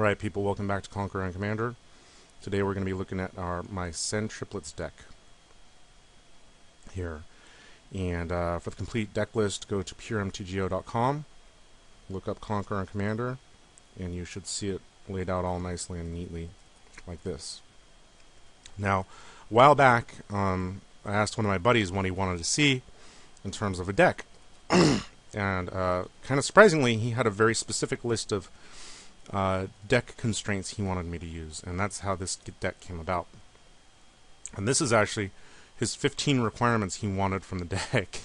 Alright people, welcome back to Conqueror and Commander. Today we're going to be looking at my Sen Triplets deck here. And for the complete deck list, go to puremtgo.com, look up Conqueror and Commander, and you should see it laid out all nicely and neatly like this. Now, a while back, I asked one of my buddies what he wanted to see in terms of a deck. And kind of surprisingly, he had a very specific list of deck constraints he wanted me to use, and that's how this deck came about. And this is actually his 15 requirements he wanted from the deck.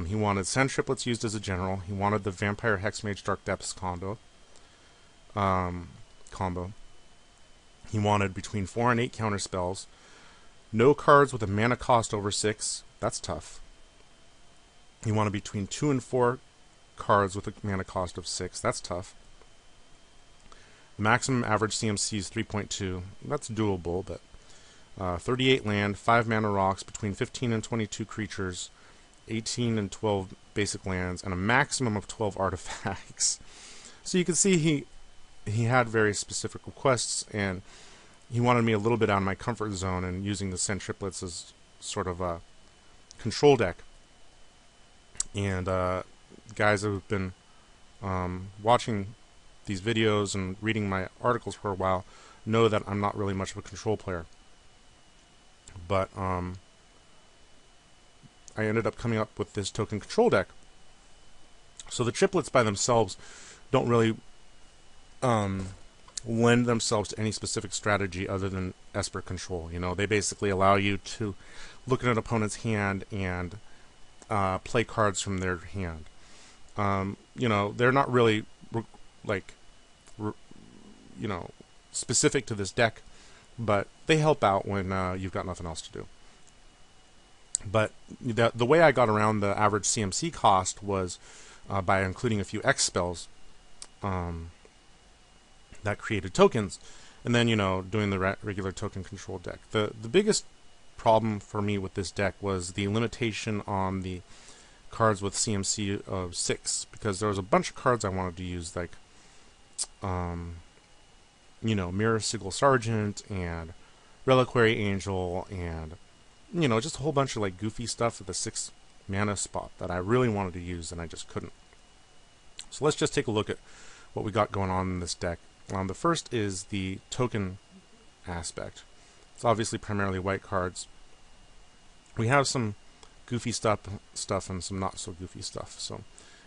He wanted Sen Triplets used as a general. He wanted the Vampire Hexmage Dark Depths combo. He wanted between 4 and 8 counter spells. No cards with a mana cost over 6. That's tough. He wanted between 2 and 4 cards with a mana cost of 6. That's tough. The maximum average CMC is 3.2. That's doable, but 38 land, 5 mana rocks, between 15 and 22 creatures, 18 and 12 basic lands, and a maximum of 12 artifacts. So you can see he had very specific requests, and he wanted me a little bit out of my comfort zone and using the Sen Triplets as sort of a control deck. And guys who have been watching these videos and reading my articles for a while know that I'm not really much of a control player. But I ended up coming up with this token control deck. So the triplets by themselves don't really lend themselves to any specific strategy other than Esper control. You know, they basically allow you to look at an opponent's hand and play cards from their hand. You know, they're not really specific to this deck, but they help out when you've got nothing else to do. But the way I got around the average CMC cost was by including a few X spells that created tokens, and then, you know, doing the regular token control deck. The biggest problem for me with this deck was the limitation on the cards with CMC of 6, because there was a bunch of cards I wanted to use, like you know, Mirror Sigil Sergeant and Reliquary Angel, and you know, just a whole bunch of like goofy stuff at the 6 mana spot that I really wanted to use and I just couldn't. So let's just take a look at what we got going on in this deck. The first is the token aspect. It's obviously primarily white cards. We have some goofy stuff and some not so goofy stuff. So,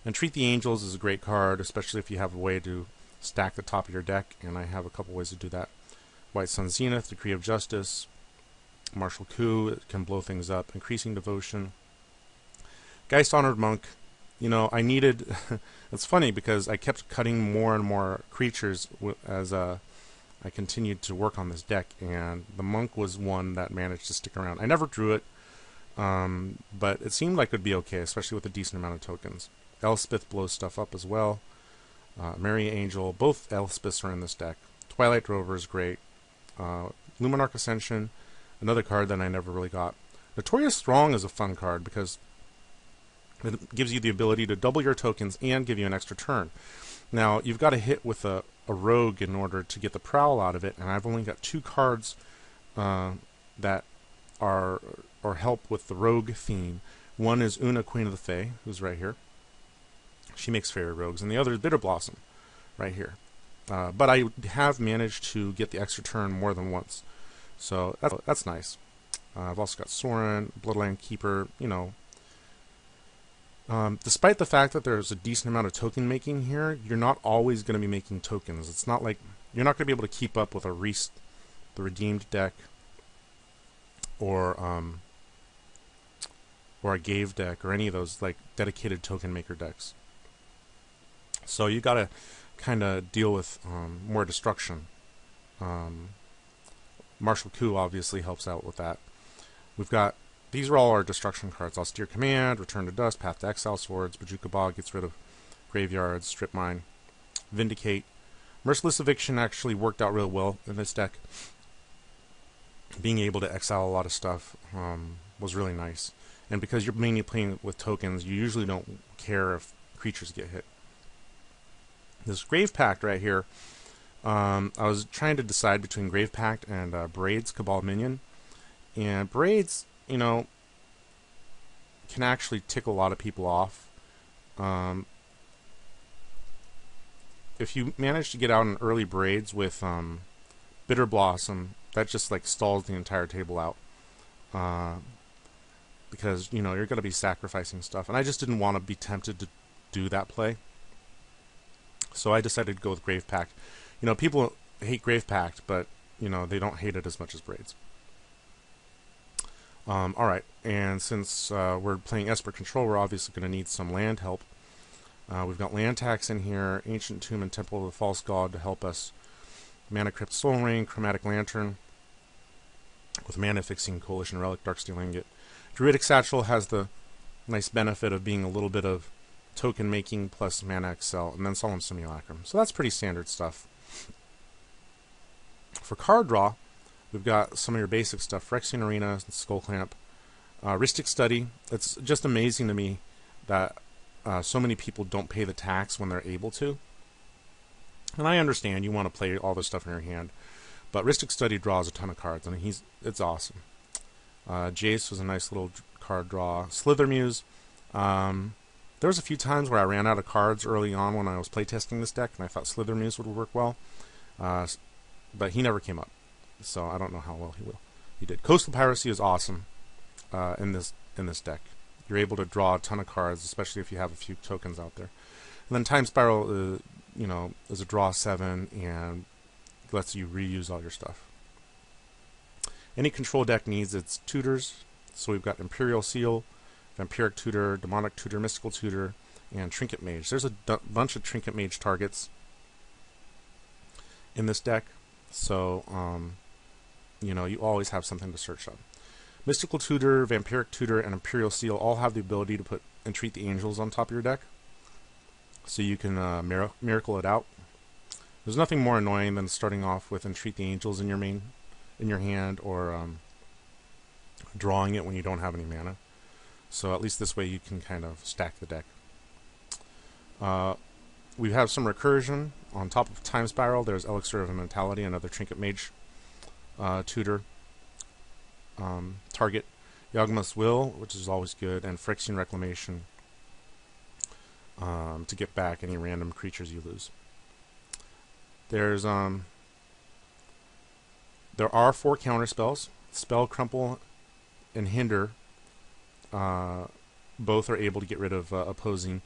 Entreat the Angels is a great card, especially if you have a way to stack the top of your deck, and I have a couple ways to do that. White Sun Zenith, Decree of Justice, Martial Coup, it can blow things up, Increasing Devotion. Geist Honored Monk, you know, I needed... It's funny because I kept cutting more and more creatures as I continued to work on this deck, and the Monk was one that managed to stick around. I never drew it, but it seemed like it would be okay, especially with a decent amount of tokens. Elspeth blows stuff up as well. Mary Angel, both Elspeths are in this deck. Twilight Drover is great. Luminarch Ascension, another card that I never really got. Notorious Throng is a fun card because it gives you the ability to double your tokens and give you an extra turn. Now, you've got to hit with a rogue in order to get the prowl out of it, and I've only got 2 cards that are help with the rogue theme. One is Una, Queen of the Fae, who's right here. She makes fairy rogues, and the other is Bitter Blossom, right here. But I have managed to get the extra turn more than once, so that's nice. I've also got Sorin, Bloodline Keeper, you know. Despite the fact that there's a decent amount of token making here, you're not always going to be making tokens. It's not like you're not going to be able to keep up with a the Redeemed deck, or a Gave deck, or any of those like dedicated token maker decks. So you got to kind of deal with more destruction. Martial Coup obviously helps out with that. We've got, these are all our destruction cards. Austere Command, Return to Dust, Path to Exile Swords, Bajuka Bog gets rid of graveyards, Strip Mine, Vindicate. Merciless Eviction actually worked out real well in this deck. Being able to exile a lot of stuff was really nice. And because you're mainly playing with tokens, you usually don't care if creatures get hit. This Grave Pact right here, I was trying to decide between Grave Pact and Braids Cabal Minion. And Braids, can actually tick a lot of people off. If you manage to get out in early Braids with Bitter Blossom, that just like stalls the entire table out. Because, you're going to be sacrificing stuff. And I just didn't want to be tempted to do that play. So I decided to go with Grave Pact. People hate Grave Pact, but, they don't hate it as much as Braids. Alright, and since we're playing Esper Control, we're obviously going to need some land help. We've got land tax in here, Ancient Tomb and Temple of the False God to help us. Mana Crypt Soul Ring, Chromatic Lantern, with Mana Fixing, Coalition Relic, Darksteel Ingot. Druidic Satchel has the nice benefit of being a little bit of token making plus Mana Excel, and then Solemn Simulacrum. So that's pretty standard stuff. For card draw, we've got some of your basic stuff. Phyrexian Arena, Skull Clamp, Rhystic Study. It's just amazing to me that so many people don't pay the tax when they're able to. And I understand you want to play all this stuff in your hand, but Rhystic Study draws a ton of cards, and it's awesome. Jace was a nice little card draw. Slither Muse. There was a few times where I ran out of cards early on when I was playtesting this deck, and I thought Slither Muse would work well, but he never came up, so I don't know how well he did. Coastal Piracy is awesome in this deck. You're able to draw a ton of cards, especially if you have a few tokens out there. And then Time Spiral, is a draw 7 and lets you reuse all your stuff. Any control deck needs its tutors, so we've got Imperial Seal, Vampiric Tutor, Demonic Tutor, Mystical Tutor, and Trinket Mage. There's a bunch of Trinket Mage targets in this deck, so you always have something to search on. Mystical Tutor, Vampiric Tutor, and Imperial Seal all have the ability to put Entreat the Angels on top of your deck, so you can miracle it out. There's nothing more annoying than starting off with Entreat the Angels in your hand, or drawing it when you don't have any mana. So at least this way you can kind of stack the deck. We have some recursion on top of Time Spiral. There's Elixir of Immortality, another Trinket Mage tutor target. Yawgmoth's Will, which is always good, and Phyrexian Reclamation to get back any random creatures you lose. There's there are 4 counter spells. Spell, Crumple, and Hinder. Both are able to get rid of opposing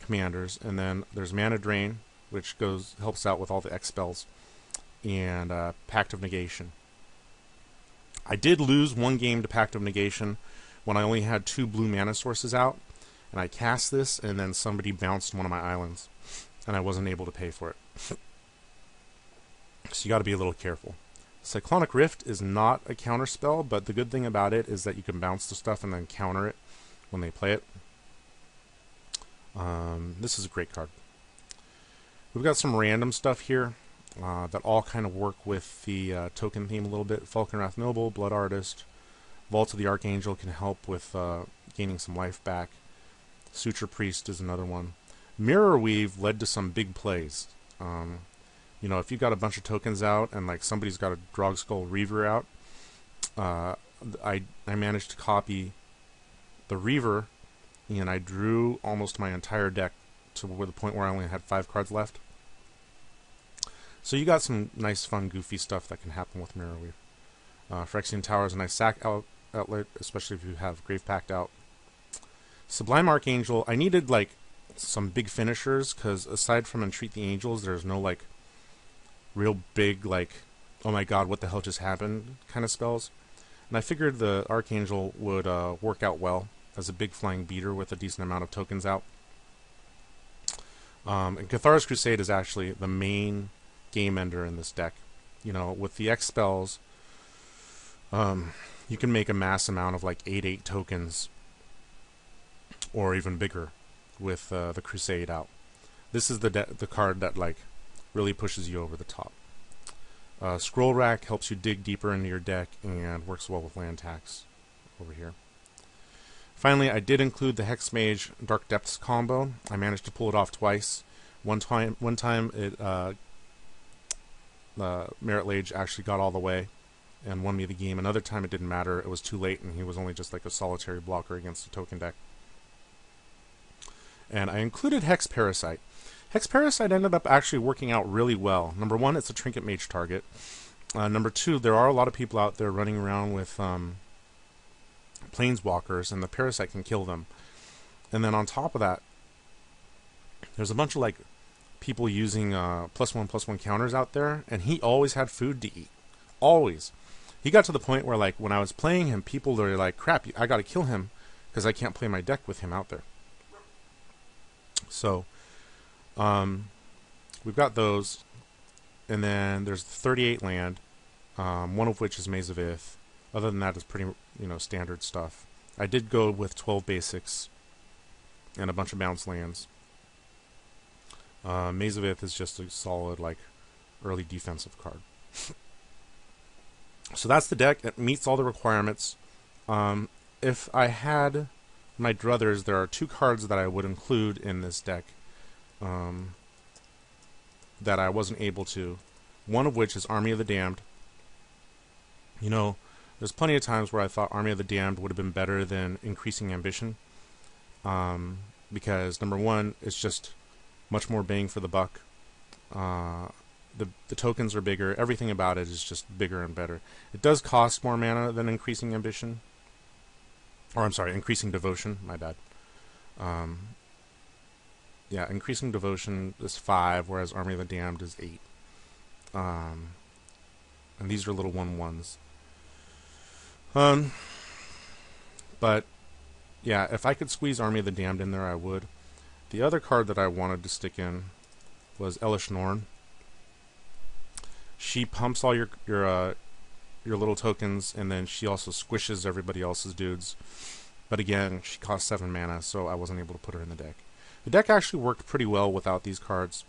commanders. And then there's Mana Drain, which helps out with all the X spells, and Pact of Negation. I did lose one game to Pact of Negation when I only had 2 blue mana sources out, and I cast this, and then somebody bounced one of my islands, and I wasn't able to pay for it. So you got to be a little careful. Cyclonic Rift is not a counter spell, but the good thing about it is that you can bounce the stuff and then counter it when they play it. This is a great card. We've got some random stuff here that all kind of work with the token theme a little bit. Falconwrath Noble, Blood Artist, Vault of the Archangel can help with gaining some life back. Suture Priest is another one. Mirror Weave led to some big plays. If you've got a bunch of tokens out and like somebody's got a Drogskull Reaver out, I managed to copy the Reaver, and I drew almost my entire deck to the point where I only had 5 cards left. So you got some nice, fun, goofy stuff that can happen with Mirror Weave. Phyrexian Tower is a nice sack outlet, especially if you have Grave Pact out. Sublime Archangel, I needed like some big finishers, because aside from Entreat the Angels, there's no like real big, like, oh my god, what the hell just happened kind of spells. And I figured the Archangel would work out well as a big flying beater with a decent amount of tokens out. And Cathar's Crusade is actually the main game ender in this deck. With the X spells, you can make a mass amount of like 8/8 tokens, or even bigger, with the Crusade out. This is the card that like really pushes you over the top. Scroll Rack helps you dig deeper into your deck and works well with land tax over here. Finally, I did include the Hex Mage Dark Depths combo. I managed to pull it off twice One time it Merit Lage actually got all the way and won me the game. Another time it didn't matter. It was too late, and he was only just like a solitary blocker against a token deck. And I included Hex Parasite. Hex Parasite ended up actually working out really well. Number one, it's a Trinket Mage target. Number two, there are a lot of people out there running around with Planeswalkers, and the Parasite can kill them. And then on top of that, there's a bunch of like people using +1/+1 counters out there, and he always had food to eat. Always. He got to the point where, like, when I was playing him, people were like, crap, I gotta kill him because I can't play my deck with him out there. So, we've got those, and then there's 38 land, one of which is Maze of Ith. Other than that, it's pretty, standard stuff. I did go with 12 basics and a bunch of bounce lands. Maze of Ith is just a solid, like, early defensive card. So that's the deck. It meets all the requirements. If I had my druthers, there are 2 cards that I would include in this deck that I wasn't able to. One of which is Army of the Damned. There's plenty of times where I thought Army of the Damned would have been better than Increasing Ambition. Because, number one, it's just much more bang for the buck. The tokens are bigger. Everything about it is just bigger and better. It does cost more mana than Increasing Ambition. Or, I'm sorry, Increasing Devotion. My bad. Yeah, Increasing Devotion is 5, whereas Army of the Damned is 8. And these are little 1/1s. But, yeah, if I could squeeze Army of the Damned in there, I would. The other card that I wanted to stick in was Elish Norn. She pumps all your little tokens, and then she also squishes everybody else's dudes. But again, she costs 7 mana, so I wasn't able to put her in the deck. The deck actually worked pretty well without these cards.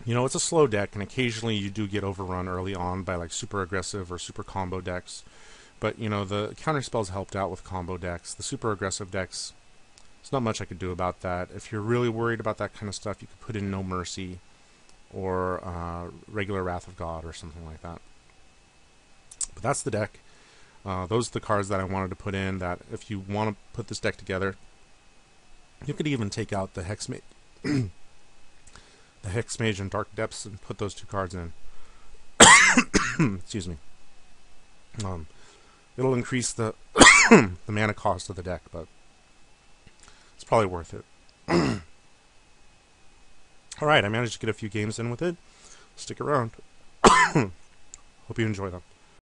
It's a slow deck, and occasionally you do get overrun early on by like super aggressive or super combo decks. But, the counter spells helped out with combo decks. The super aggressive decks, there's not much I could do about that. If you're really worried about that kind of stuff, you could put in No Mercy or regular Wrath of God or something like that. But that's the deck. Those are the cards that I wanted to put in, that if you want to put this deck together, you could even take out the Hex Mage, the Hex Mage and Dark Depths, and put those 2 cards in. Excuse me. It'll increase the the mana cost of the deck, but it's probably worth it. Alright, I managed to get a few games in with it. Stick around. Hope you enjoy them.